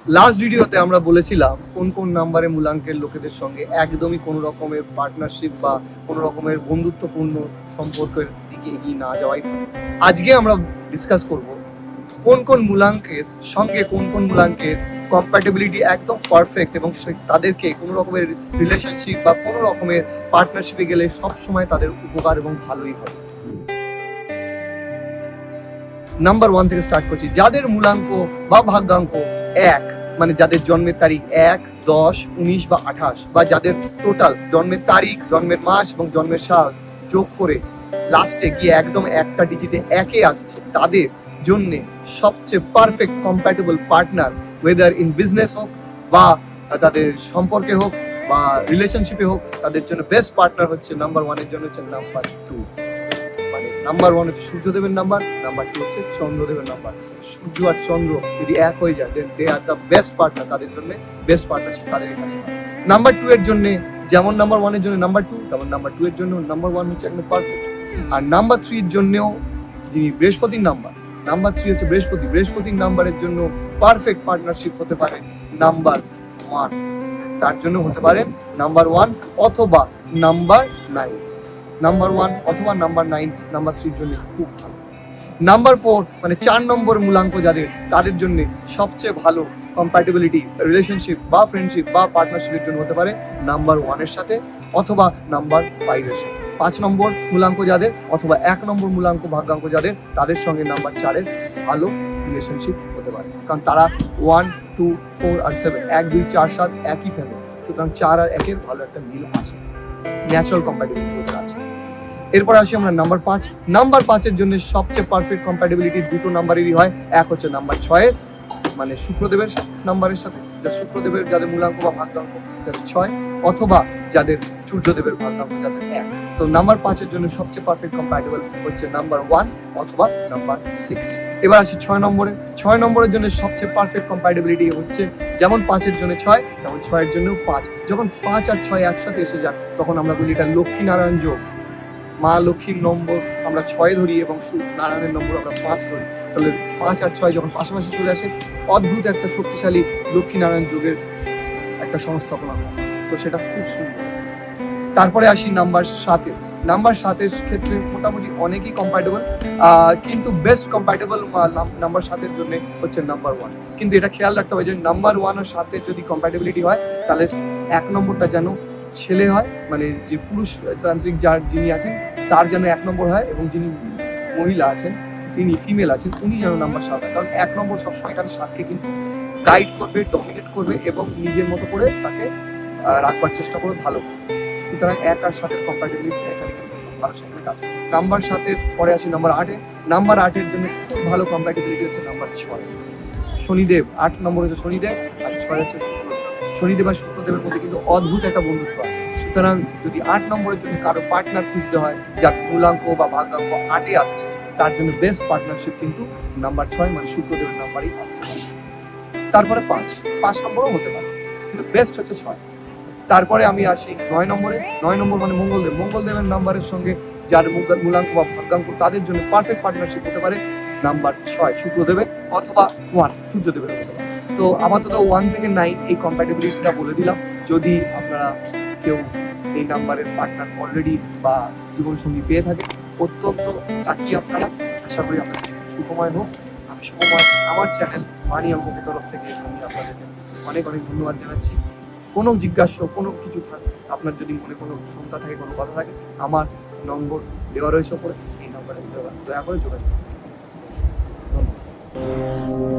Last ভিডিওতে আমরা বলেছিলাম কোন কোন নাম্বারে মূলাঙ্কের লোকেদের সঙ্গে একদমই কোনো রকমের পার্টনারশিপ বা কোনো রকমের বন্ধুত্বপূর্ণ সম্পর্কের দিকে এগিয়ে না যাওয়াই ভালো। আজকে আমরা ডিসকাস করব কোন কোন মূলাঙ্কের সঙ্গে কোন কোন মূলাঙ্কের কম্প্যাটেবিলিটি একদম পারফেক্ট এবং তাদেরকে কোনো রকমের রিলেশনশিপ বা কোনো রকমের পার্টনারশিপে গেলে সবসময় তাদের উপকার এবং ভালোই হয়। নাম্বার 1 থেকে স্টার্ট করছি। যাদের মূলাঙ্ক বা ভাগ্যাঙ্ক 1, মানে যাদের জন্মের তারিখ 1, 10, 19 বা 28, বা যাদের টোটাল জন্মের তারিখ, জন্মের মাস এবং জন্মের সাল যোগ করে লাস্টে গিয়ে একদম একটা ডিজিটে একে আসছে, তাদের জন্য সবচেয়ে perfect compatible partner, weather in business হোক বা তাদের সম্পর্কে হোক বা রিলেশনশিপে হোক, তাদের জন্য বেস্ট পার্টনার হচ্ছে নাম্বার 1 এর জন্য হচ্ছে নাম্বার 2। মানে নাম্বার 1 হচ্ছে সূর্যদেবের নাম্বার, নাম্বার 2 হচ্ছে চন্দ্রদেবের নাম্বার। সূর্য আর চন্দ্র যদি এক হয়ে যায় দেন দে আর দ্য বেস্ট পার্টনার, তাদের জন্য বেস্ট পার্টনারশিপ তাদের এখানে। নাম্বার 2 এর জন্য যেমন নাম্বার 1 এর জন্য নাম্বার 2, তেমন নাম্বার 2 এর জন্য নাম্বার 1 হচ্ছে একদম পারফেক্ট। আর নাম্বার 3 এর জন্যও যিনি বৃহস্পতির নাম্বার, নাম্বার 3 হচ্ছে বৃহস্পতির নাম্বারের জন্য পারফেক্ট পার্টনারশিপ হতে পারে নাম্বার 1, তার জন্য হতে পারে নাম্বার 1 অথবা নাম্বার 9। নাম্বার 1 অথবা নাম্বার 9 নাম্বার 3 এর জন্য খুব ভালো। নাম্বার 4 মানে 4 নম্বর মূলাঙ্ক যাদের, তাদের জন্য সবচেয়ে ভালো কম্প্যাটেবিলিটি রিলেশনশিপ বা ফ্রেন্ডশিপ বা পার্টনারশিপের জন্য হতে পারে নাম্বার 1 এর সাথে অথবা নাম্বার 5 এর সাথে। 5 নম্বর মূলাঙ্ক যাদের অথবা 1 নম্বর মূলাঙ্ক ভাগ্যাঙ্ক যাদের, তাদের সঙ্গে নাম্বার 4 এর ভালো রিলেশনশিপ হতে পারে, কারণ তারা 1, 2, 4 আর 7 1, 2, 4, 7 একই ফ্যামিলি, সুতরাং 4 আর 1 এর ভালো একটা মিল আছে, ন্যাচারাল কম্প্যাটেবিলিটি আছে। এরপর আসি আমরা নাম্বার 5। নাম্বার 5 এর জন্য সবচেয়ে পারফেক্ট কম্প্যাটেবিলিটি দুটো নাম্বারেরই হয়। এক হচ্ছে নাম্বার 6 এর, মানে শুক্রদেবের নাম্বারের সাথে, শুক্রদেবের যাদের মূলাঙ্ক বা ভাগ্যাঙ্ক যাদের 6, অথবা যাদের সূর্যদেবের ভাগ্যাঙ্ক যাদের 1। তো নাম্বার 5 এর জন্য সবচেয়ে পারফেক্ট কম্প্যাটেবল হচ্ছে নাম্বার 1 অথবা নাম্বার 6। এবার আসি 6 নম্বরে। 6 নম্বরের জন্য সবচেয়ে পারফেক্ট কম্প্যাটেবিলিটি হচ্ছে যেমন 5 এর জন্য 6, তেমন 6 এর জন্য 5। যখন 5 আর 6 একসাথে এসে যায় তখন আমরা বলি এটা লক্ষ্মী নারায়ণ যোগ। মা লক্ষ্মীর নম্বর আমরা 6 ধরি এবং নারায়ণের নম্বর আমরা 5 ধরি, তাহলে 5 আর 6 যখন পাশাপাশি চলে আসে অদ্ভুত একটা শক্তিশালী লক্ষ্মী নারায়ণ যোগের একটা সংস্থাপনা হয়, তো সেটা খুব সুন্দর। তারপরে আসি নাম্বার 7 এ। নাম্বার 7 এর ক্ষেত্রে মোটামুটি অনেকই কম্প্যাটেবল, কিন্তু বেস্ট কম্প্যাটেবল নাম্বার 7 এর জন্য হচ্ছে নাম্বার 1। কিন্তু এটা খেয়াল রাখতে হবে যে নাম্বার 1 আর 7 এর যদি কম্প্যাটেবিলিটি হয় তাহলে 1 নম্বরটা যেন ছেলে হয়, মানে যে পুরুষ তান্ত্রিক যিনি আছেন তার যেন 1 নম্বর হয়, এবং যিনি মহিলা আছেন, তিনি ফিমেল আছেন, উনি যেন নাম্বার 7 হয়। কারণ 1 নম্বর সবসময় এখানে 7কে কিন্তু গাইড করবে, ডমিনেট করবে এবং নিজের মতো করে তাকে রাখবার চেষ্টা করবে ভালো। সুতরাং 1 আর 7 এর কম্প্যাটেবিলিটি এখানে কিন্তু ভালো সেখানে কাজ করে। নাম্বার 7 এর পরে আসি নাম্বার 8 এ। নাম্বার 8 এর জন্য খুব ভালো কম্প্যাটেবিলিটি হচ্ছে নাম্বার 6। শনিদেব 8 নম্বর হচ্ছে শনিদেব আর 6 হচ্ছে শুক্র। শনিদেব আর শুক্রদেবের মধ্যে কিন্তু অদ্ভুত একটা বন্ধুত্ব আছে। সুতরাং যদি 8 নম্বরের জন্য কারো পার্টনার খুঁজতে হয় যার মূলাঙ্ক বা ভাগ্যাঙ্ক 8 এ আসছে, তার জন্য বেস্ট পার্টনারশিপ কিন্তু নাম্বার 6 মানে শুক্রদেবের নাম্বারই আসছে। তারপরে 5 নম্বরও হতে পারে, কিন্তু বেস্ট হচ্ছে 6। তারপরে আমি আসি 9 নম্বরে। 9 নম্বর মানে মঙ্গলদেবের নাম্বারের সঙ্গে যার মূলাঙ্ক বা ভাগ্যাঙ্ক, তাদের জন্য পারফেক্ট পার্টনারশিপ হতে পারে নাম্বার 6 শুক্রদেবের অথবা 1 সূর্যদেবের হতে পারে। তো আপাতত 1 থেকে 9 এই কম্প্যাটেবিলিটিটা বলে দিলাম। যদি আপনারা কেউ এই নাম্বারের পার্টনার অলরেডি বা জীবনসঙ্গী পেয়ে থাকে, অত্যন্ত লাকি আপনারা। আশা করি আপনাদের সুখময় হোক। আমি সুখময়, আমার চ্যানেল মানি অঙ্কের তরফ থেকে আমি আপনাদেরকে অনেক অনেক ধন্যবাদ জানাচ্ছি। কোনো জিজ্ঞাসা কোনো কিছু থাকে, আপনার যদি মনে কোনো শঙ্কা থাকে, কোনো কথা থাকে, আমার নম্বর দেওয়া রয়েছে ওপরে, এই নম্বরে দয়া করে যোগাযোগ করুন। ধন্যবাদ।